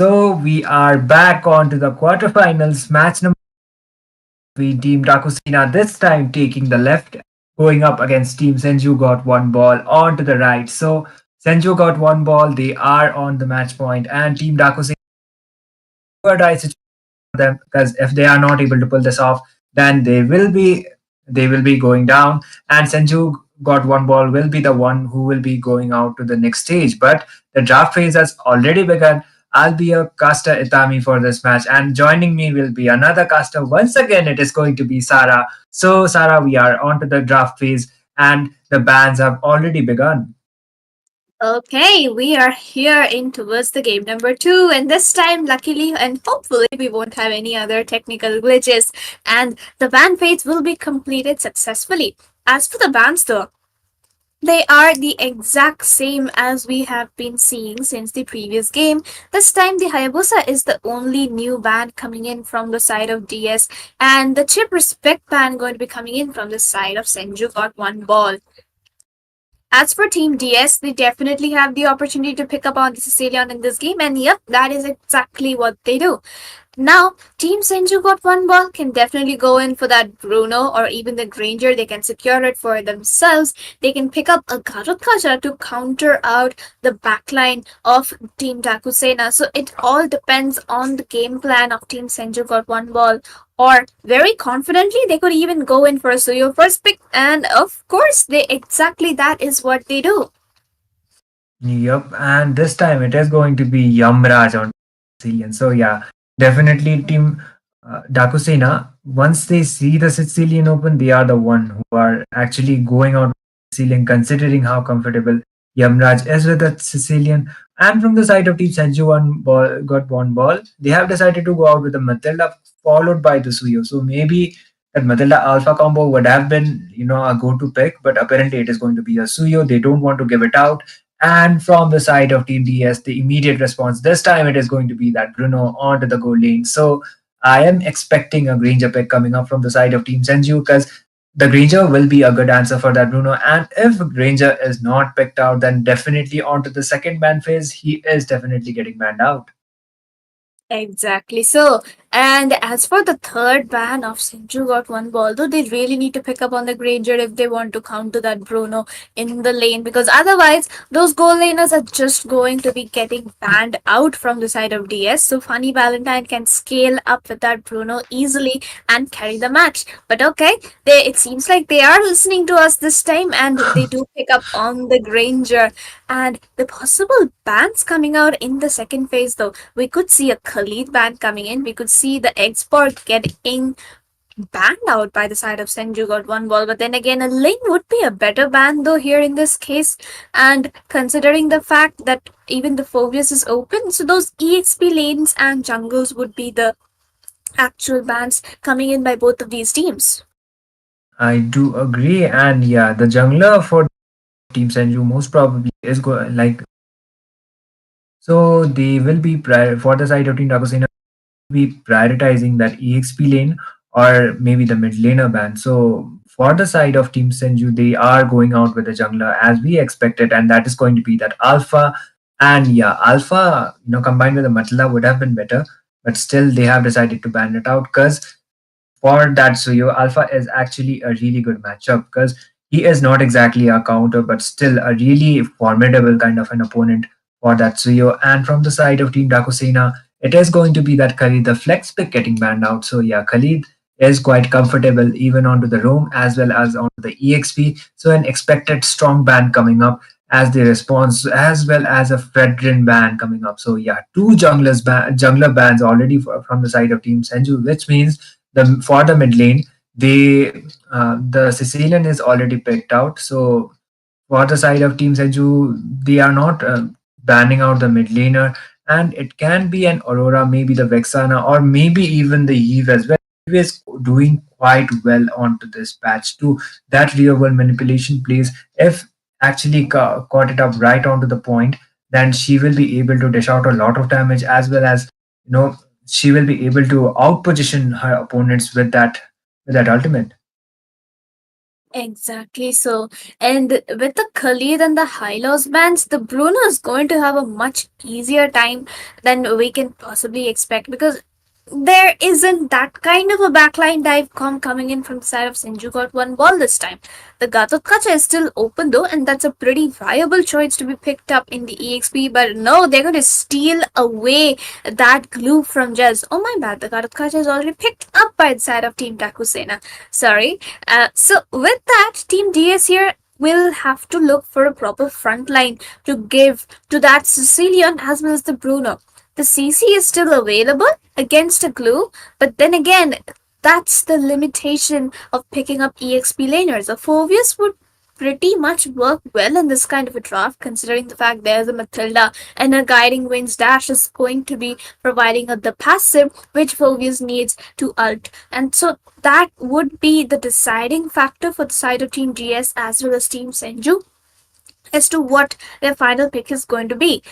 So we are back on to the quarterfinals match number three. Team Daaku Sena this time taking the left, going up against Team Senju got one ball on to the right. So Senju got one ball, they are on the match point, and Team Daaku Sena them because if they are not able to pull this off, then they will be going down. And Senju got one ball will be the one who will be going out to the next stage. But the draft phase has already begun. I'll be a caster Itami for this match, and joining me will be another caster. Once again, it is going to be Sarah. So, Sarah, we are on to the draft phase, and the bans have already begun. Okay, we are here in towards the game number two, and this time, luckily and hopefully, we won't have any other technical glitches, and the band phase will be completed successfully. As for the bands, though, they are the exact same as we have been seeing since the previous game. This time, the Hayabusa is the only new band coming in from the side of DS, and the Chip Respect band going to be coming in from the side of Senju got one ball. As for Team DS, they definitely have the opportunity to pick up on the Sicilian in this game, and yep, that is exactly what they do. Now, Team Senju got one ball can definitely go in for that Bruno or even the Granger. They can secure it for themselves. They can pick up a Garotkaja to counter out the backline of Team Daaku Sena. So it all depends on the game plan of Team Senju got one ball. Or very confidently, they could even go in for a Suyo first pick. And of course, they exactly that is what they do. Yep, and this time it is going to be Yamraj on Sicilian. So yeah, definitely Team Dakusena. Once they see the Sicilian Open, they are the one who are actually going out Sicilian, considering how comfortable Yamraj is with the Sicilian. And from the side of Team Senju, one ball got one ball. They have decided to go out with the Matilda, followed by the Suyo. So maybe that Matilda Alpha combo would have been, a go-to pick, but apparently it is going to be a Suyo. They don't want to give it out, and from the side of Team DS, the immediate response this time it is going to be that Bruno onto the goal lane. So I am expecting a Granger pick coming up from the side of Team Senju because the Granger will be a good answer for that Bruno. And if Granger is not picked out, then definitely onto the second ban phase, he is definitely getting banned out. Exactly so. And as for the third ban of Senju got one ball, though they really need to pick up on the Granger if they want to counter that Bruno in the lane, because otherwise those goal laners are just going to be getting banned out from the side of DS. So Funny Valentine can scale up with that Bruno easily and carry the match. But okay, it seems like they are listening to us this time and they do pick up on the Granger. And the possible bans coming out in the second phase, though, we could see a Khalid ban coming in. We could see the export getting banned out by the side of Senju got one ball. But then again, a Ling would be a better ban, though, here in this case. And considering the fact that even the Phobius is open, so those EXP lanes and jungles would be the actual bans coming in by both of these teams. I do agree, and yeah, the jungler for Team Senju most probably is like, so they will be for the side of Team Dakusena be prioritizing that EXP lane or maybe the mid laner ban. So for the side of Team Senju, they are going out with the jungler as we expected, and that is going to be that Alpha. And yeah, Alpha, combined with the Matla would have been better, but still they have decided to ban it out because for that Suyo, Alpha is actually a really good matchup because he is not exactly a counter, but still a really formidable kind of an opponent for that Suyo. And from the side of Team Dakusena, it is going to be that Khalid, the flex pick getting banned out. So yeah, Khalid is quite comfortable even onto the roam as well as onto the EXP. So an expected strong ban coming up as the response, as well as a Fredrin ban coming up. So yeah, two jungler bans already from the side of Team Senju, which means the for the mid lane, the Sicilian is already picked out. So for the side of Team Senju, they are not banning out the mid laner, and it can be an Aurora, maybe the Vexana, or maybe even the Eve as well. Eve is doing quite well onto this patch too. That real world manipulation plays, if actually caught it up right onto the point, then she will be able to dish out a lot of damage as well as you know she will be able to outposition her opponents with that ultimate. Exactly so. And with the Khalid and the Hylos bands, the Bruno is going to have a much easier time than we can possibly expect because there isn't that kind of a backline dive coming in from the side of Senju got one ball this time. The Gatot Kacha is still open though, and that's a pretty viable choice to be picked up in the EXP. But no, they're going to steal away that glue from Jazz. Oh my bad, the Gatot Kacha is already picked up by the side of Team Daaku Sena. Sorry. So with that, Team DS here will have to look for a proper front line to give to that Sicilian as well as the Bruno. The CC is still available against a glue, but then again, that's the limitation of picking up EXP laners. A Phoveus would pretty much work well in this kind of a draft, considering the fact there's a Matilda and a Guiding Winds Dash is going to be providing the passive which Phoveus needs to ult. And so that would be the deciding factor for the side of Team GS as well as Team Senju as to what their final pick is going to be.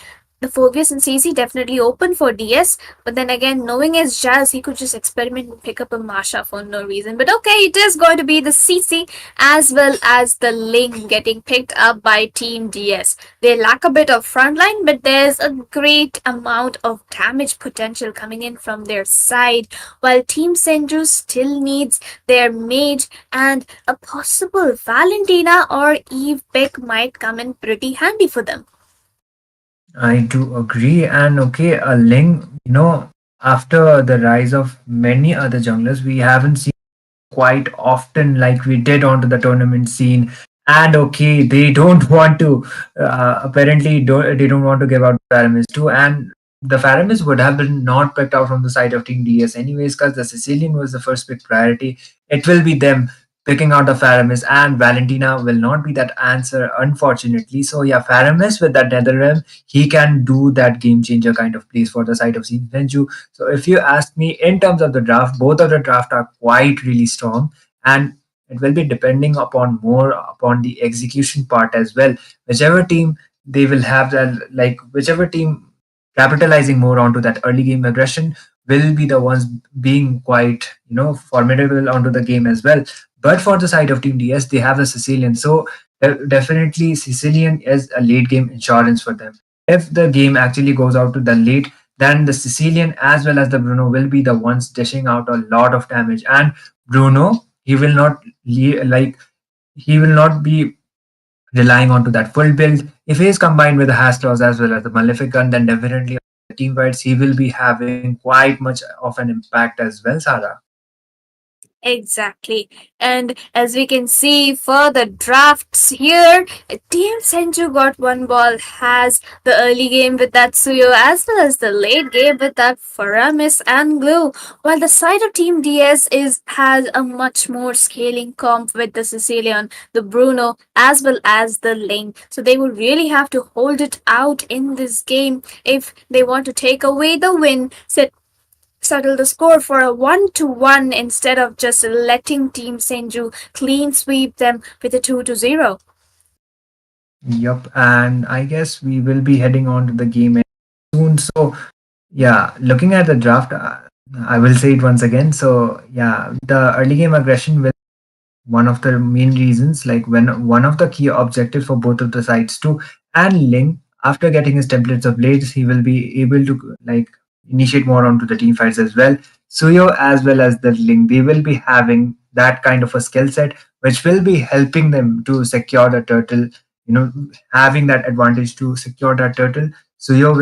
The Phobius and CC definitely open for DS, but then again, knowing his Jazz, he could just experiment and pick up a Masha for no reason. But okay, it is going to be the CC as well as the Ling getting picked up by Team DS. They lack a bit of frontline, but there's a great amount of damage potential coming in from their side, while Team Senju still needs their mage and a possible Valentina or Eve pick might come in pretty handy for them. I do agree. And okay, a Ling, after the rise of many other junglers, we haven't seen quite often like we did onto the tournament scene. And okay, they don't want to, apparently, they don't want to give out Faramis too. And the Faramis would have been not picked out from the side of Team DS anyways, because the Sicilian was the first pick priority. It will be them picking out the Faramis, and Valentina will not be that answer, unfortunately. So yeah, Faramis with that Netherrealm, he can do that game changer kind of plays for the side of Senju. So if you ask me in terms of the draft, both of the draft are quite really strong, and it will be depending upon more upon the execution part as well. Whichever team they will have that, like whichever team capitalizing more onto that early game aggression will be the ones being quite formidable onto the game as well. But for the side of Team DS, they have the Sicilian, so definitely Sicilian is a late game insurance for them. If the game actually goes out to the late, then the Sicilian as well as the Bruno will be the ones dishing out a lot of damage. And Bruno, he will not like he will not be relying onto that full build. If he is combined with the Hash Claws as well as the Malefic Gun, then definitely on the team fights he will be having quite much of an impact as well, Sarah. Exactly. And as we can see for the drafts here, Team Senju got one ball, has the early game with that Suyo as well as the late game with that Faramis and Glue, while the side of Team DS is has a much more scaling comp with the Sicilian, the Bruno, as well as the Ling. So they will really have to hold it out in this game if they want to take away the win, settle the score for a 1-1 instead of just letting Team Senju clean sweep them with a 2-0. Yup, and I guess we will be heading on to the game soon. So yeah, looking at the draft, I will say it once again. So yeah, the early game aggression will one of the main reasons, like when one of the key objectives for both of the sides too. And Ling, after getting his templates of blades, he will be able to like initiate more onto the team fights as well. Suyo as well as the Ling, they will be having that kind of a skill set which will be helping them to secure the turtle, having that advantage to secure that turtle. Suyo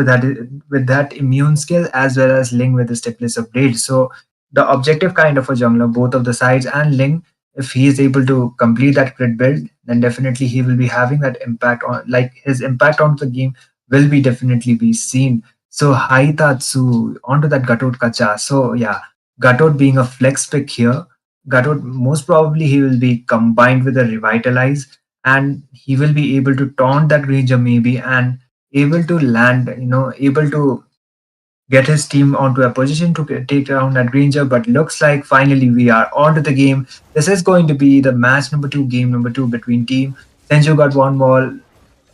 with that immune skill as well as Ling with his templates of blades. So the objective kind of a jungler, both of the sides, and Ling, if he is able to complete that crit build, then definitely he will be having that impact on, like his impact onto the game will be definitely be seen. So Haitatsu onto that Gatot Kacha. So yeah, Gatot being a flex pick here, Gatot most probably he will be combined with a revitalize, and he will be able to taunt that Ranger maybe, and able to land, able to get his team onto a position to take down that Granger. But looks like finally we are onto the game. This is going to be the match number two, game number two between team Senju got one ball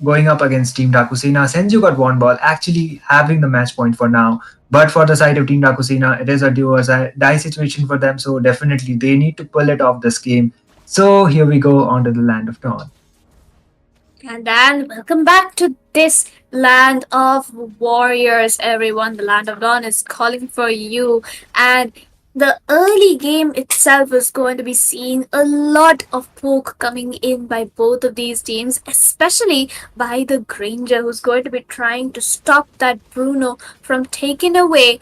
going up against Team Daaku Sena. Senju got one ball, actually having the match point for now. But for the side of Team Daaku Sena, it is a do or die situation for them. So definitely they need to pull it off this game. So here we go on to the land of dawn. And then, welcome back to this land of warriors, everyone. The land of dawn is calling for you. And the early game itself is going to be seeing a lot of poke coming in by both of these teams, especially by the Granger, who's going to be trying to stop that Bruno from taking away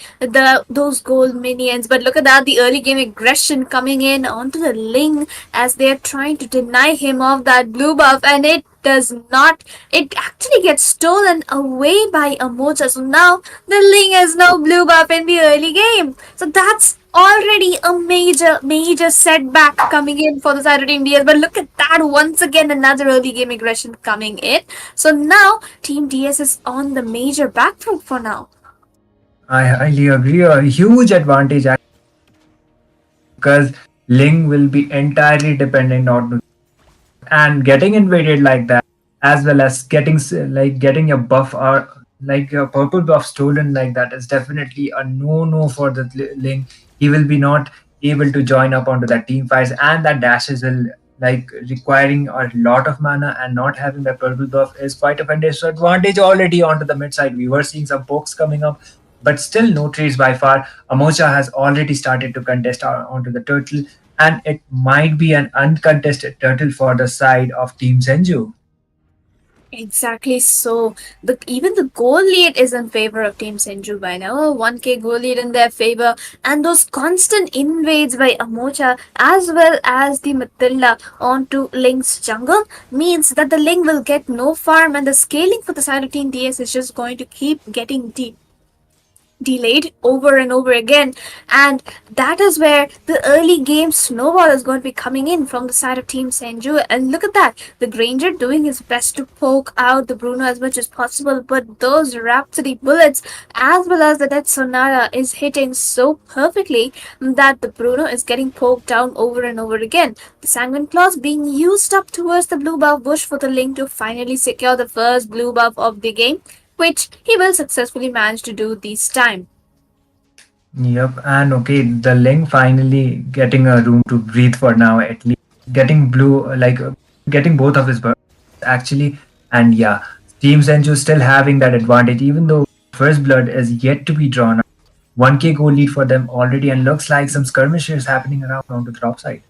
those gold minions. But look at that, the early game aggression coming in onto the Ling as they're trying to deny him of that blue buff, and it does not. It actually gets stolen away by Amocha. So now the Ling has no blue buff in the early game. So that's already a major setback coming in for the side of Team DS. But look at that, once again another early game aggression coming in. So now Team DS is on the major back foot for now. I highly agree. A huge advantage because Ling will be entirely dependent on and getting invaded like that, as well as getting a buff or like a purple buff stolen like that is definitely a no for the Ling. He will be not able to join up onto that team fights, and that dashes will like requiring a lot of mana, and not having that purple buff is quite a disadvantage already onto the mid side. We were seeing some pokes coming up, but still no trades by far. Amocha has already started to contest onto the turtle, and it might be an uncontested turtle for the side of Team Senju. Exactly so. Even the goal lead is in favor of Team Senju by now. A 1k goal lead in their favor, and those constant invades by Amocha as well as the Matilda onto Link's jungle means that the Link will get no farm, and the scaling for the side of Team DS is just going to keep getting delayed over and over again, and that is where the early game snowball is going to be coming in from the side of Team Senju. And look at that, the Granger doing his best to poke out the Bruno as much as possible, but those Rhapsody bullets as well as the Death Sonata is hitting so perfectly that the Bruno is getting poked down over and over again. The Sanguine Claws being used up towards the blue buff bush for the Link to finally secure the first blue buff of the game, which he will successfully manage to do this time. Yep, and okay, the Ling finally getting a room to breathe for now, at least getting blue, getting both of his birds actually, and yeah, Team Senju still having that advantage, even though first blood is yet to be drawn. 1k goal lead for them already, and looks like some skirmishes happening around on the top side.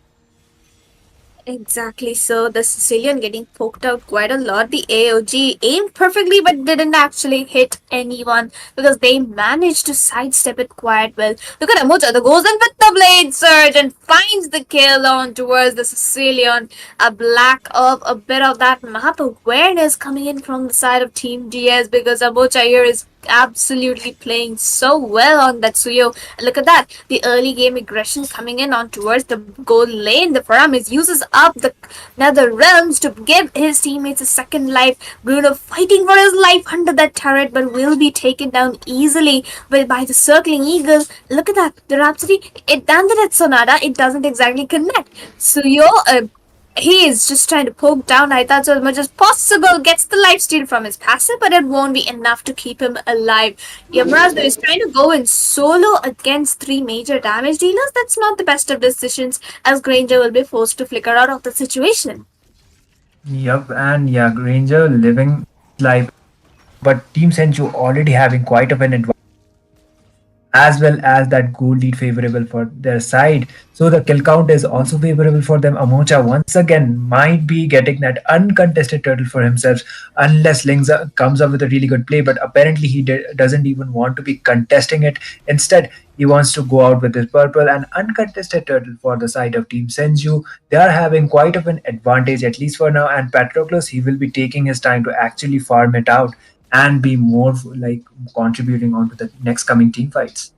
Exactly so. The Sicilian getting poked out quite a lot. The AOG aimed perfectly but didn't actually hit anyone because they managed to sidestep it quite well. Look at Amuja, the goes in with the blade surge and finds the kill on towards the Sicilian. A black of a bit of that map awareness coming in from the side of Team DS because Amuja here is absolutely playing so well on that Suyo. Look at that. The early game aggression coming in on towards the goal lane. The Faramis uses up the Nether Realms to give his teammates a second life. Bruno fighting for his life under that turret but will be taken down easily by the circling eagle. Look at that. The Rhapsody, it landed at Sonata. It doesn't exactly connect. Suyo, he is just trying to poke down Aita so as much as possible, gets the lifesteal from his passive, but it won't be enough to keep him alive. Yamrazdo is trying to go in solo against three major damage dealers. That's not the best of decisions, as Granger will be forced to flicker out of the situation. Yep, and yeah, Granger living life, but Team Senju already having quite of an advantage, as well as that goal lead favorable for their side. So the kill count is also favorable for them. Amocha once again might be getting that uncontested turtle for himself unless Lings comes up with a really good play. But apparently he doesn't even want to be contesting it. Instead, he wants to go out with his purple and uncontested turtle for the side of Team Senju. They are having quite of an advantage at least for now. And Patroclus, he will be taking his time to actually farm it out and be more like contributing onto the next coming team fights.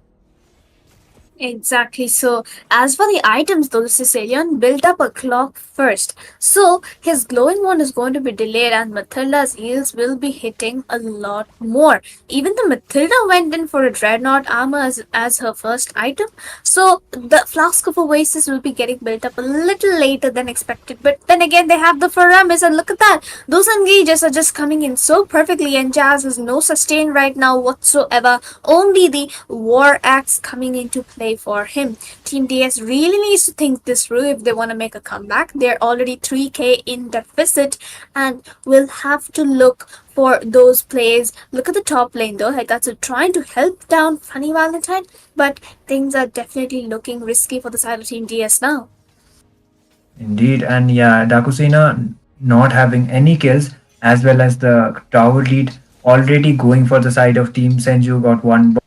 Exactly. So, as for the items, though, the Sicilian built up a clock first. So, his glowing one is going to be delayed, and Matilda's heals will be hitting a lot more. Even the Matilda went in for a Dreadnought armor as her first item. So, the Flask of Oasis will be getting built up a little later than expected. But then again, they have the Faramis, and look at that. Those engages are just coming in so perfectly, and Jazz has no sustain right now whatsoever. Only the War Axe coming into play play for him. Team DS really needs to think this through if they want to make a comeback. They're already 3k in deficit and will have to look for those plays. Look at the top lane though. Hekatsu trying to help down Funny Valentine, but things are definitely looking risky for the side of Team DS now. Indeed, and yeah, Daaku Sena not having any kills as well as the tower lead already going for the side of Team Senju got one.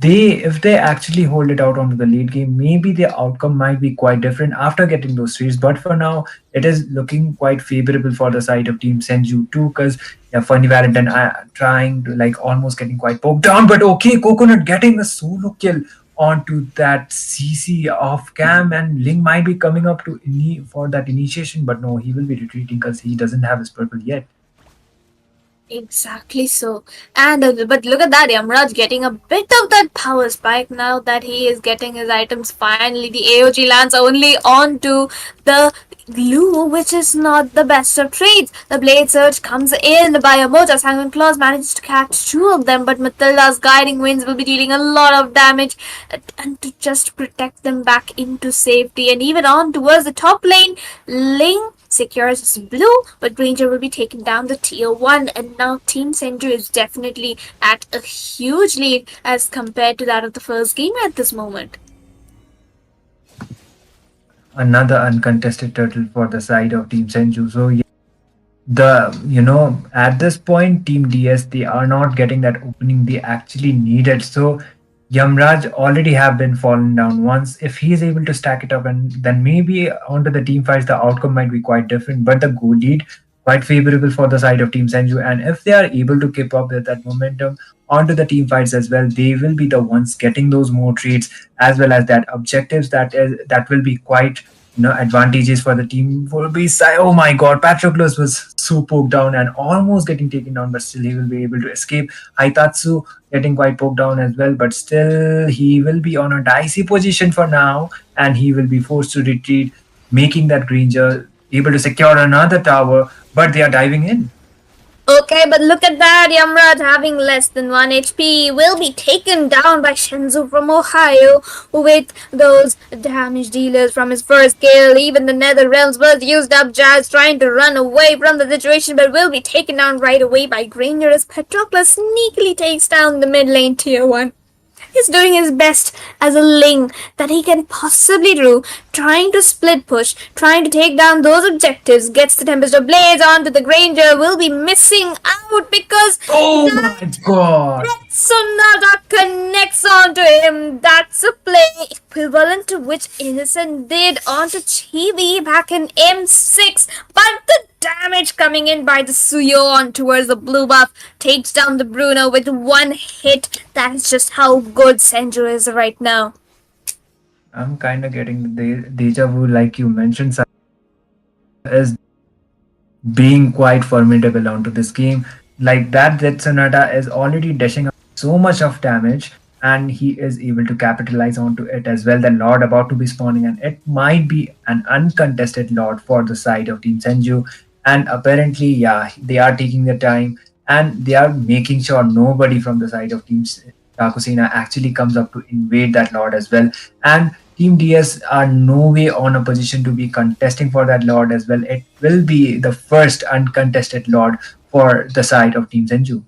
They if they actually hold it out onto the late game, maybe the outcome might be quite different after getting those trees. But for now, it is looking quite favorable for the side of Team Senju too, because yeah, Funny Valentine trying to like almost getting quite poked down, but okay, Coconut getting a solo kill onto that CC off cam, and Ling might be coming up to for that initiation, but no, he will be retreating because he doesn't have his purple yet. Exactly so. And but look at that, Yamraj getting a bit of that power spike now that he is getting his items. Finally, the AOG lands only onto the glue, which is not the best of trades. The blade surge comes in by a Moja. Sanguine Claws manages to catch two of them, but Matilda's guiding winds will be dealing a lot of damage and to just protect them back into safety. And even on towards the top lane, Ling secures his blue, but Ranger will be taking down the tier 1, and now Team Senju is definitely at a huge lead as compared to that of the first game at this moment. Another uncontested turtle for the side of Team Senju. So yeah, at this point, Team DS they are not getting that opening they actually needed. So Yamraj already have been fallen down once. If he is able to stack it up, and then maybe onto the team fights, the outcome might be quite different. But the goal lead quite favorable for the side of Team Senju, and if they are able to keep up with that momentum onto the team fights as well, they will be the ones getting those more trades as well as that objectives. That will be quite advantages for the team. Will be oh my god, Patroclus was so poked down and almost getting taken down, but still he will be able to escape. Haitatsu getting quite poked down as well, but still he will be on a dicey position for now, and he will be forced to retreat, making that Granger able to secure another tower, but they are diving in. Okay, but look at that. Yamraj having less than 1 HP will be taken down by Shenzu from Ohio with those damage dealers from his first kill. Even the Nether Realms was used up. Jazz trying to run away from the situation, but will be taken down right away by Granger as Patroclus sneakily takes down the mid lane tier 1. He's doing his best as a Ling that he can possibly do, trying to split push, trying to take down those objectives, gets the Tempest of Blaze onto the Granger, will be missing out because Oh my god! Sonata connects onto him. That's a play equivalent to which Innocent did onto Chibi back in M6, but the damage coming in by the Suyo on towards the blue buff takes down the Bruno with one hit. That's just how good Senju is right now. I'm kind of getting the deja vu, like you mentioned, is being quite formidable onto this game. Like that Sonata is already dishing out so much of damage, and he is able to capitalize onto it as well. The Lord about to be spawning, and it might be an uncontested Lord for the side of Team Senju. And apparently, yeah, they are taking their time and they are making sure nobody from the side of Team Daaku Sena actually comes up to invade that Lord as well. And Team DS are no way on a position to be contesting for that Lord as well. It will be the first uncontested Lord for the side of Team Senju.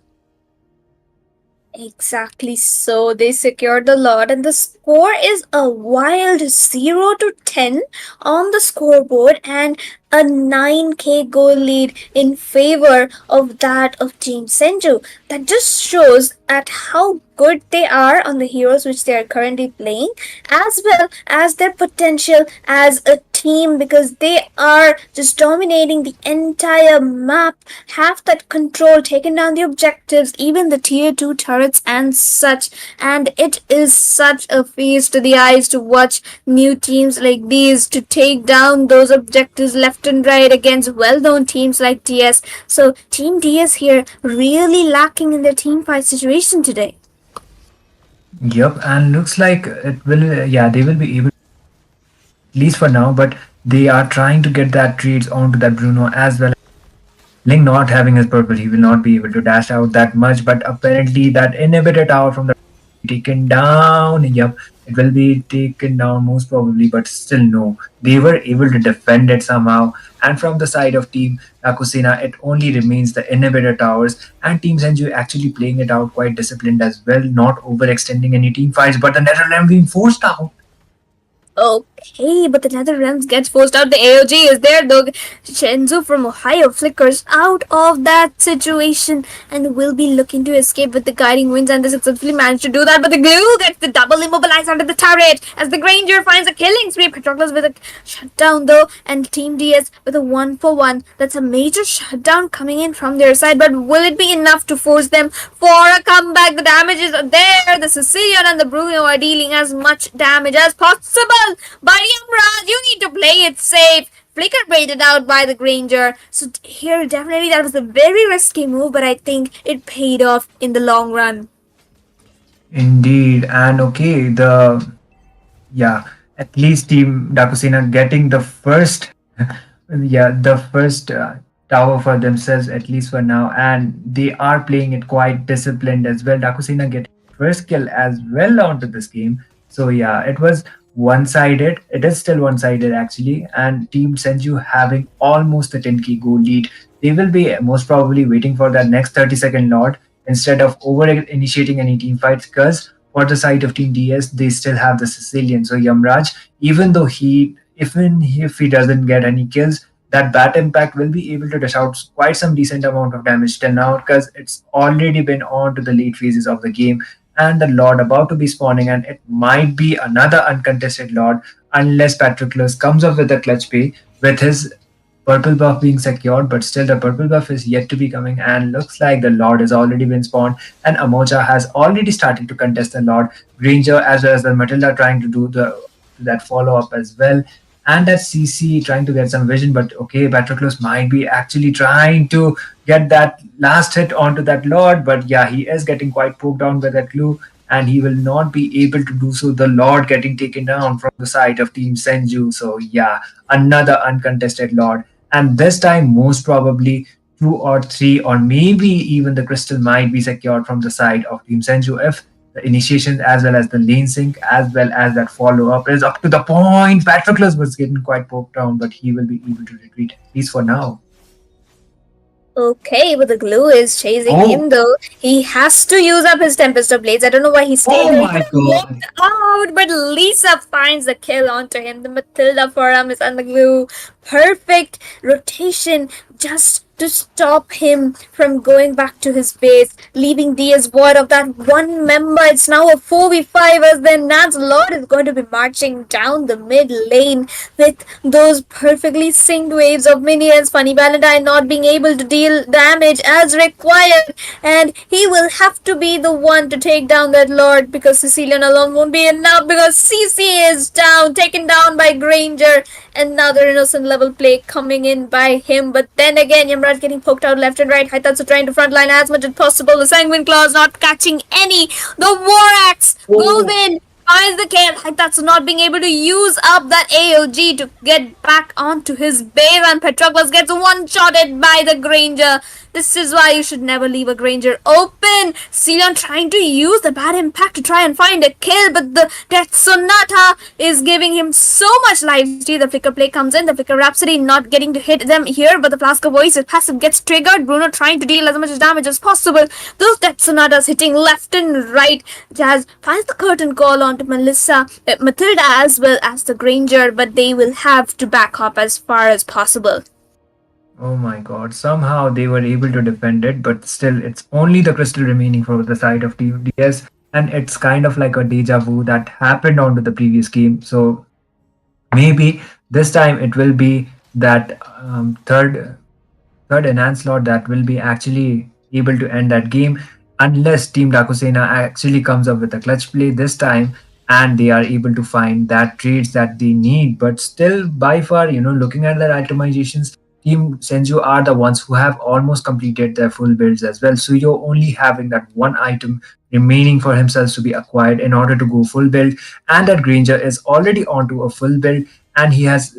Exactly so. They secured the lot, and the score is a wild 0 to 10 on the scoreboard, and a 9k goal lead in favor of that of Team Senju. That just shows at how good they are on the heroes which they are currently playing, as well as their potential as a team, because they are just dominating the entire map, have that control, taking down the objectives, even the tier 2 turrets and such. And it is such a feast to the eyes to watch new teams like these to take down those objectives left and right against well-known teams like DS. So Team DS here really lacking in their team fight situation today. Yep, and looks like it will, yeah, they will be able, at least for now, but they are trying to get that trades onto that Bruno as well. Ling not having his purple, he will not be able to dash out that much, but apparently that inhibitor tower from the taken down. Yep, it will be taken down most probably, but still no. They were able to defend it somehow. And from the side of Team Daaku Sena, it only remains the inhibitor towers, and Team Senju actually playing it out quite disciplined as well, not overextending any team fights, but the Netherlands being forced out. Okay, but the Netherlands gets forced out. The AOG is there, though. Shenzu from Ohio flickers out of that situation and will be looking to escape with the guiding winds, and they successfully managed to do that. But the glue gets the double immobilized under the turret as the Granger finds a killing spree. Patroclus with a shutdown, though, and Team DS with a 1-for-1. That's a major shutdown coming in from their side, but will it be enough to force them for a comeback? The damage is there. The Sicilian and the Bruno are dealing as much damage as possible. But Yamraj, you need to play it safe. Flicker baited out by the Granger. So here, definitely that was a very risky move, but I think it paid off in the long run. Indeed, and okay, yeah, at least Team Dakusina getting the first, yeah, the first tower for themselves, at least for now, and they are playing it quite disciplined as well. Dakusina getting first kill as well onto this game. So yeah, it was one-sided. It is still one-sided actually, and Team Senju having almost a 10k goal lead. They will be most probably waiting for that next 30-second Lord instead of over initiating any team fights, because for the side of Team DS, they still have the Sicilian. So Yamraj, even though even if he doesn't get any kills, that bat impact will be able to dish out quite some decent amount of damage till now, because it's already been on to the late phases of the game, and the Lord about to be spawning, and it might be another uncontested Lord unless Patroclus comes up with a clutch pay with his purple buff being secured, but still the purple buff is yet to be coming, and looks like the Lord has already been spawned, and Amocha has already started to contest the Lord. Granger as well as the Matilda trying to do that follow up as well, and that CC trying to get some vision, but okay, Patroclus might be actually trying to get that last hit onto that Lord, but yeah, he is getting quite poked down by that glue, and he will not be able to do so. The Lord getting taken down from the side of Team Senju. So yeah, another uncontested Lord, and this time most probably two or three or maybe even the crystal might be secured from the side of Team Senju if the initiation as well as the lane sync as well as that follow up is up to the point. Patroclus was getting quite poked down, but he will be able to retreat at least for now. Okay, but the glue is chasing Oh, him though. He has to use up his Tempest of Blades. I don't know why he stayed oh there. He my could have god. walked out, but Lisa finds the kill onto him. The Matilda forum is on the glue. Perfect rotation just to stop him from going back to his base, leaving DS void of that one member. It's now a 4v5 as then Nance Lord is going to be marching down the mid lane with those perfectly synced waves of minions. Funny Valentine not being able to deal damage as required, and he will have to be the one to take down that Lord because Sicilian alone won't be enough because CC is down, taken down by Granger. Another innocent level play coming in by him, but then again, Yamraj getting poked out left and right. Haitatsu trying to frontline as much as possible. The Sanguine Claws not catching any. The War Axe goes Oh, in, finds the kill. Haitatsu not being able to use up that AOG to get back onto his base, and Patroclus gets one-shotted by the Granger. This is why you should never leave a Granger open. Ceylon trying to use the bad impact to try and find a kill, but the Death Sonata is giving him so much lifesteal. The Flicker play comes in. The Flicker Rhapsody not getting to hit them here, but the Flask of Voice, his passive gets triggered. Bruno trying to deal as much damage as possible. Those Death Sonatas hitting left and right. Jazz finds the curtain call onto Matilda as well as the Granger, but they will have to back up as far as possible. oh my god. Somehow they were able to defend it, but still, it's only the crystal remaining for the side of Team DS, and it's kind of like a deja vu that happened onto the previous game. So maybe this time it will be that third enhanced slot that will be actually able to end that game, unless Team Dakusena actually comes up with a clutch play this time and they are able to find that trades that they need. But still, by far, looking at their itemizations, Team Senju are the ones who have almost completed their full builds as well. So you're only having that one item remaining for himself to be acquired in order to go full build, and that Granger is already onto a full build, and he has,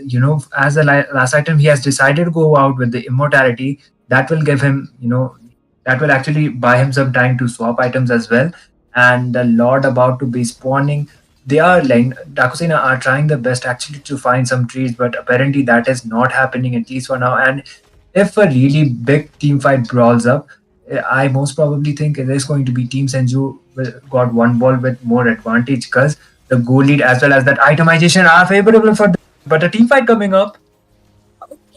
as the last item, he has decided to go out with the immortality. That will give him, that will actually buy him some time to swap items as well. and the Lord about to be spawning. They are like Daaku Sena are trying their best actually to find some trees, but apparently that is not happening at least for now. And if a really big team fight brawls up, I most probably think it is going to be Team Senju got one ball with more advantage because the goal lead as well as that itemization are favorable for them. But a team fight coming up.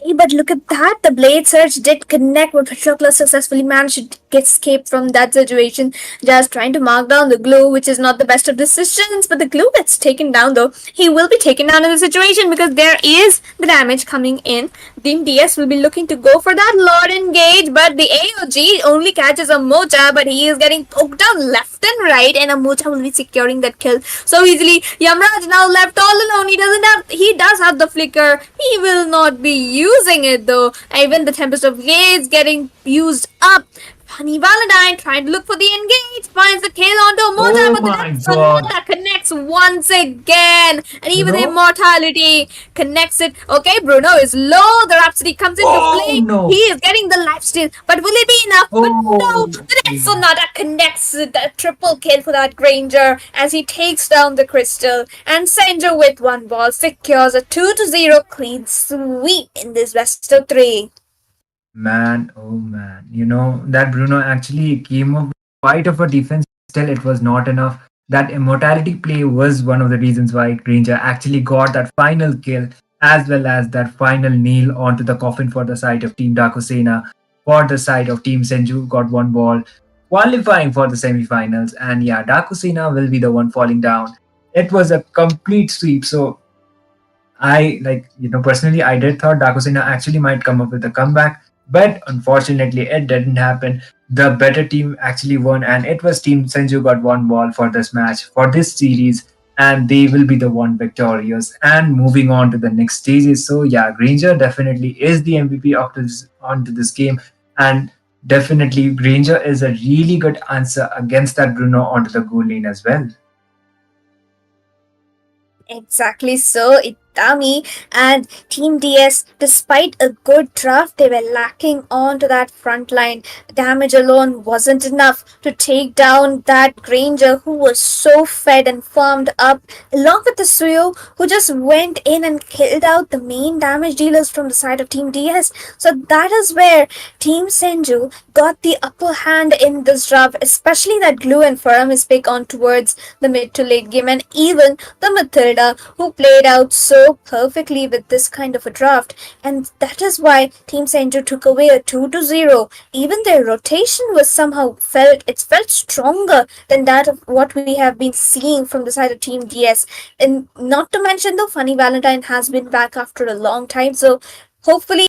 Hey, but look at that. The Blade Surge did connect, but Patroclus successfully managed to get escape from that situation, just trying to mark down the glue, which is not the best of decisions. But the glue gets taken down, though. He will be taken down in the situation because there is the damage coming in. Team DS will be looking to go for that Lord engage, but the AOG only catches a Mocha, but he is getting poked down left and right, and a Mocha will be securing that kill so easily. Yamraj now left all alone. He does have the flicker. He will not be using it though. Even the Tempest of Blades getting used up. Honey Valentine trying to look for the engage, finds the kill onto Moja, Oh but my that's god. that connects once again. And even the Bruno? immortality connects it. Okay, Bruno is low. The Rhapsody comes into Oh play. He no. is getting the lifesteal, but will it be enough? But no, Oh, the okay. next Sonata connects the triple kill for that Granger as he takes down the crystal. And Senju with one ball secures a 2-0 clean sweep in this best of three. Man, oh man. You know, that Bruno actually came up with quite of a defense, still it was not enough. That immortality play was one of the reasons why Granger actually got that final kill as well as that final nail onto the coffin for the side of Team Daaku Sena. For the side of Team Senju got one ball, qualifying for the semifinals. And yeah, Daaku Sena will be the one falling down. It was a complete sweep. So I like, personally, I did thought Dakosina actually might come up with a comeback, but unfortunately, it didn't happen. The better team actually won, and it was Team Senju got one ball for this match, for this series, and they will be the one victorious and moving on to the next stages. So, yeah, Granger definitely is the MVP of onto this game, and definitely Granger is a really good answer against that Bruno onto the goal lane as well. Exactly so, Itami and Team DS, despite a good draft, they were lacking onto that front line. Damage alone wasn't enough to take down that Granger who was so fed and farmed up, along with the Suyo who just went in and killed out the main damage dealers from the side of Team DS. So that is where Team Senju got the upper hand in this draft, especially that Glue and Faramis pick on towards the mid to late game, and even the Matilda who played out so perfectly with this kind of a draft. And that is why Team Senju took away a 2-0. Even their rotation was somehow felt stronger than that of what we have been seeing from the side of Team DS. And not to mention though, Funny Valentine has been back after a long time, so hopefully